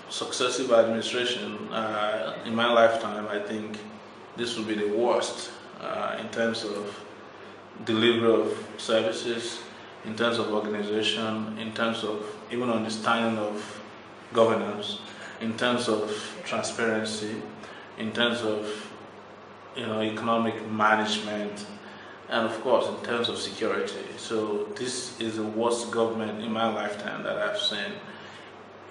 Successive administration in my lifetime, I think this will be the worst in terms of delivery of services, in terms of organization, in terms of even understanding of governance, in terms of transparency, in terms of economic management, and of course in terms of security. So this is the worst government in my lifetime that I've seen.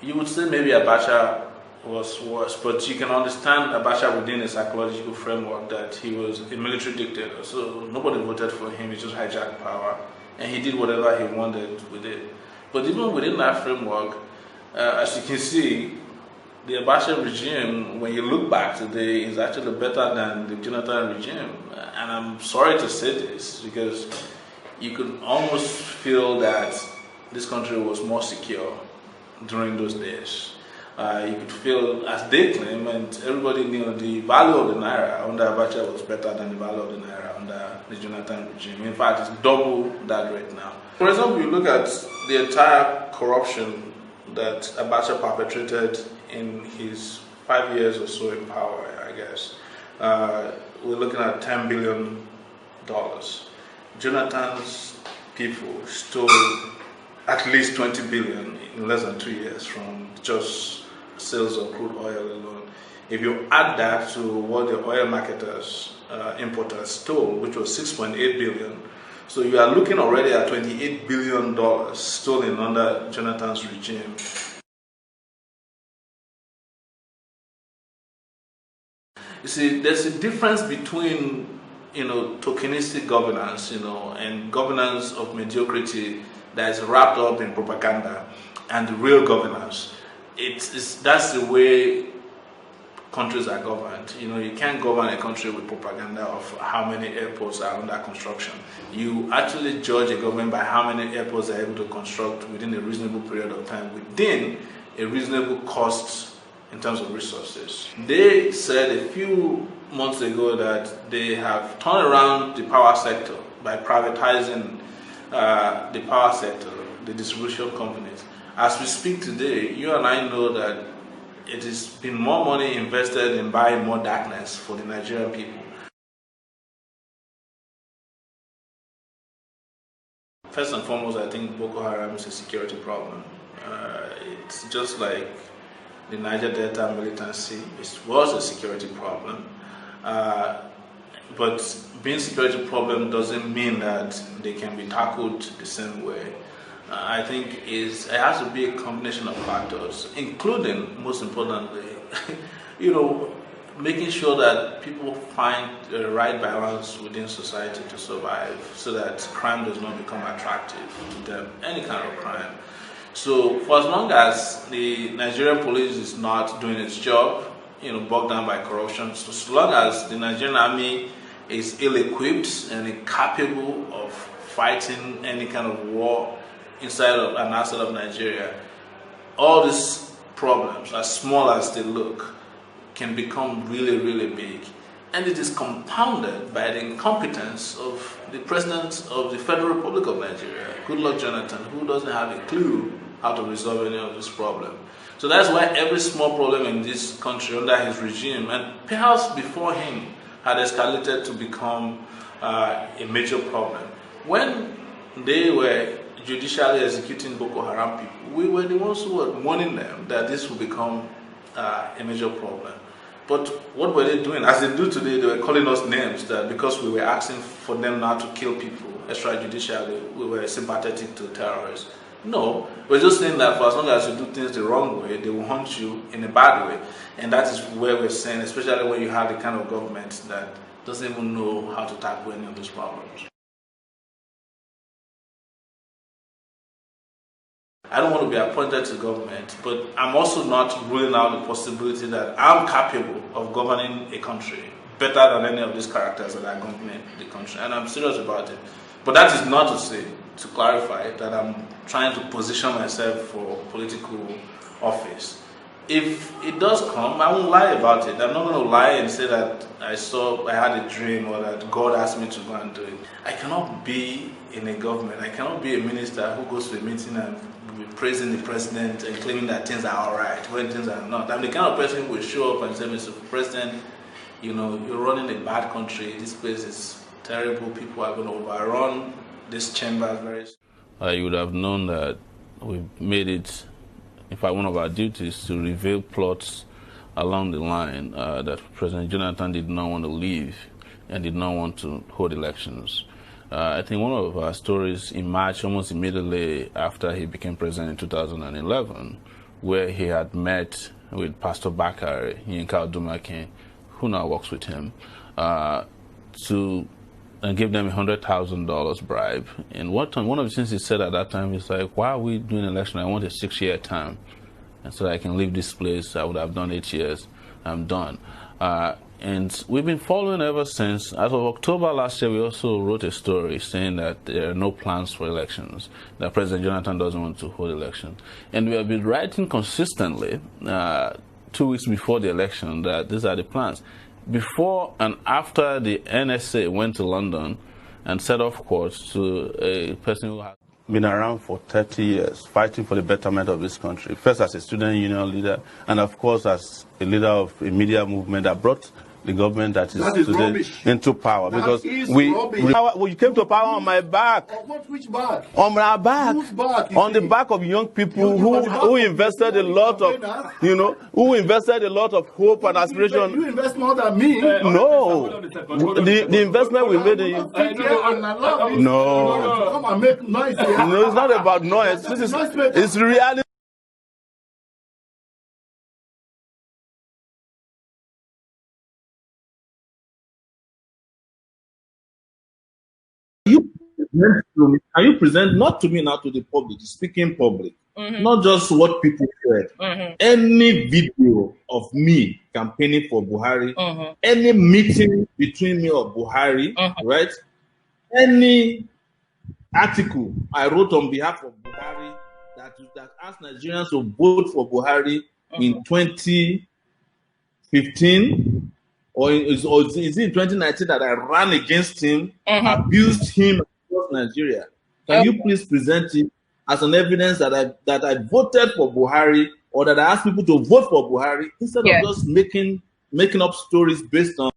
You would say maybe Abacha was worse, but you can understand Abacha within a psychological framework that he was a military dictator. So nobody voted for him, he just hijacked power, and he did whatever he wanted with it. But even within that framework, as you can see, the Abacha regime, when you look back today, is actually better than the Jonathan regime. And I'm sorry to say this, because you could almost feel that this country was more secure during those days. You could feel, as they claim, and everybody knew, the value of the naira under Abacha was better than the value of the naira under the Jonathan regime. In fact, it's double that rate now. For example, you look at the entire corruption that Abacha perpetrated in his 5 years or so in power, I guess. We're looking at $10 billion. Jonathan's people stole at least 20 billion in less than 2 years from just sales of crude oil alone. If you add that to what the oil marketers, importers stole, which was 6.8 billion, so you are looking already at $28 billion stolen under Jonathan's regime. You see, there's a difference between, tokenistic governance, and governance of mediocrity that is wrapped up in propaganda, and real governance. That's the way countries are governed. You can't govern a country with propaganda of how many airports are under construction. You actually judge a government by how many airports they're able to construct within a reasonable period of time, within a reasonable cost in terms of resources. They said a few months ago that they have turned around the power sector by privatizing the power sector, the distribution companies. As we speak today, you and I know that it has been more money invested in buying more darkness for the Nigerian people. First and foremost, I think Boko Haram is a security problem. It's just like the Niger Delta militancy. It was a security problem. But being a security problem doesn't mean that they can be tackled the same way. I think it has to be a combination of factors, including, most importantly, making sure that people find the right balance within society to survive, so that crime does not become attractive to them, any kind of crime. So for as long as the Nigerian police is not doing its job, bogged down by corruption, so as long as the Nigerian army is ill-equipped and incapable of fighting any kind of war inside of and outside of Nigeria, all these problems, as small as they look, can become really, really big. And it is compounded by the incompetence of the President of the Federal Republic of Nigeria, Goodluck Jonathan, who doesn't have a clue how to resolve any of this problem. So that's why every small problem in this country under his regime, and perhaps before him, had escalated to become a major problem. When they were judicially executing Boko Haram people, we were the ones who were warning them that this will become a major problem. But what were they doing? As they do today, they were calling us names that because we were asking for them not to kill people extrajudicially, we were sympathetic to terrorists. No, we're just saying that for as long as you do things the wrong way, they will hunt you in a bad way. And that is where we're saying, especially when you have the kind of government that doesn't even know how to tackle any of those problems. I don't want to be appointed to government, but I'm also not ruling out the possibility that I'm capable of governing a country better than any of these characters that are governing the country, and I'm serious about it. But that is not to say, to clarify, that I'm trying to position myself for political office. if it does come, I won't lie about it. I'm not going to lie and say that I had a dream or that God asked me to go and do it. I cannot be in a government. I cannot be a minister who goes to a meeting and be praising the president and claiming that things are all right when things are not. I'm the kind of person who will show up and say, Mr. President, you know, you're running a bad country. This place is terrible. People are going to overrun this chamber very soon. You would have known that we've made it, in fact, one of our duties to reveal plots along the line that President Jonathan did not want to leave and did not want to hold elections. I think one of our stories emerged almost immediately after he became president in 2011, where he had met with Pastor Bakari, Yinka Odumake, who now works with him, to give them $100,000 bribe. And one of the things he said at that time is like, why are we doing an election? I want a 6-year term. And so I can leave this place. I would have done 8 years. I'm done. And we've been following ever since. As of October last year, we also wrote a story saying that there are no plans for elections, that President Jonathan doesn't want to hold elections. And we have been writing consistently 2 weeks before the election that these are the plans. Before and after the NSA went to London and set off course to a person who has been around for 30 years, fighting for the betterment of this country, first as a student union leader, and of course as a leader of a media movement that brought the government that is today into power. Because you came to power on my back. Which back? On my back. Whose back? On the back of young people who invested a lot of, who invested a lot of hope and aspiration. You invest more than me. No. The investment we made in you. No. Come and make noise. No, it's not about noise. It's reality. Can you present, not to me, now to the public, speaking public, not just what people said, any video of me campaigning for Buhari, any meeting between me or Buhari, right? Any article I wrote on behalf of Buhari that asked Nigerians to vote for Buhari in 2015, or is it in 2019 that I ran against him, abused him across Nigeria? Can you please present it as an evidence that I voted for Buhari, or that I asked people to vote for Buhari, instead of just making up stories based on